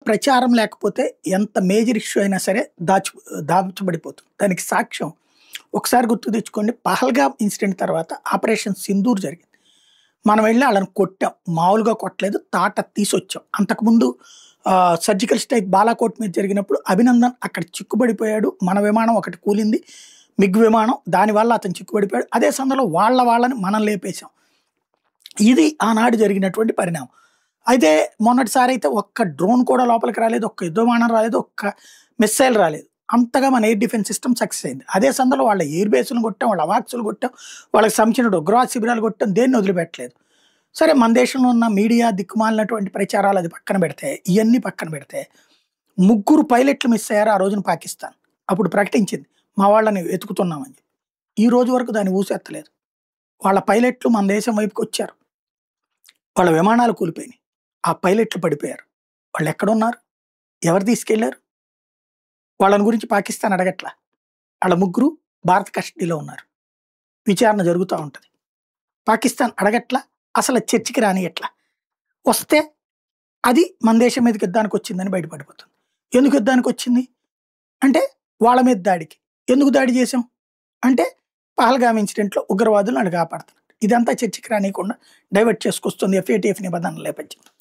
ప్రచారం లేకపోతే ఎంత మేజర్ ఇష్యూ అయినా సరే దాచబడిపోతుంది. దానికి సాక్ష్యం ఒకసారి గుర్తు తెచ్చుకోండి. పహల్గామ్ ఇన్సిడెంట్ తర్వాత ఆపరేషన్ సింధూర్ జరిగింది. మనం వెళ్ళి వాళ్ళని కొట్టాం. మామూలుగా కొట్టలేదు, తాట తీసొచ్చాం. అంతకుముందు సర్జికల్ స్ట్రైక్ బాలాకోట్ మీద జరిగినప్పుడు అభినందన్ అక్కడ చిక్కుబడిపోయాడు. మన విమానం ఒకటి కూలింది, మిగ్ విమానం, దానివల్ల అతను చిక్కుబడిపోయాడు. అదే సందర్భంలో వాళ్ళని మనం లేపేశాం. ఇది ఆనాడు జరిగినటువంటి పరిణామం. అయితే మొన్నటిసారి అయితే ఒక్క డ్రోన్ కూడా లోపలికి రాలేదు, ఒక్క యుద్ధ విమానం రాలేదు, ఒక్క మిస్సైల్ రాలేదు. అంతగా మన ఎయిర్ డిఫెన్స్ సిస్టమ్ సక్సెస్ అయింది. అదే సందర్భంలో వాళ్ళ ఎయిర్ బేస్లను కొట్టాం, వాళ్ళ అవాక్సులు కొట్టాం, వాళ్ళకి సంబంధించిన ఉగ్రవాద శిబిరాలు కొట్టాం, దేన్ని వదిలిపెట్టలేదు. సరే, మన దేశంలో ఉన్న మీడియా దిక్కుమాలినటువంటి ప్రచారాలు అది పక్కన పెడితే, ఇవన్నీ పక్కన పెడితే 3 పైలట్లు మిస్ అయ్యారు ఆ రోజున పాకిస్తాన్. అప్పుడు ప్రకటించింది మా వాళ్ళని వెతుకుతున్నామని చెప్పి. ఈ రోజు వరకు దాన్ని ఊసెత్తలేదు. వాళ్ళ పైలట్లు మన దేశం వైపుకి వచ్చారు, వాళ్ళ విమానాలు కూలిపోయినాయి, ఆ పైలట్లు పడిపోయారు. వాళ్ళు ఎక్కడున్నారు, ఎవరు తీసుకెళ్లారు, వాళ్ళని గురించి పాకిస్తాన్ అడగట్లా. వాళ్ళ 3 భారత కస్టడీలో ఉన్నారు, విచారణ జరుగుతూ ఉంటుంది. పాకిస్తాన్ అడగట్లా, అసలు చర్చకి రానియట్లా. వస్తే అది మన దేశం మీదకి యుద్ధానికి వచ్చిందని బయటపడిపోతుంది. ఎందుకు యుద్ధానికి వచ్చింది అంటే వాళ్ళ మీద దాడికి. ఎందుకు దాడి చేసాం అంటే పహల్గామ్ ఇన్సిడెంట్లో ఉగ్రవాదులను కాపాడుతున్నారు. ఇదంతా చర్చకి రానియకుండా డైవర్ట్ చేసుకొస్తుంది FATF నిబంధనల నేపథ్యంలో.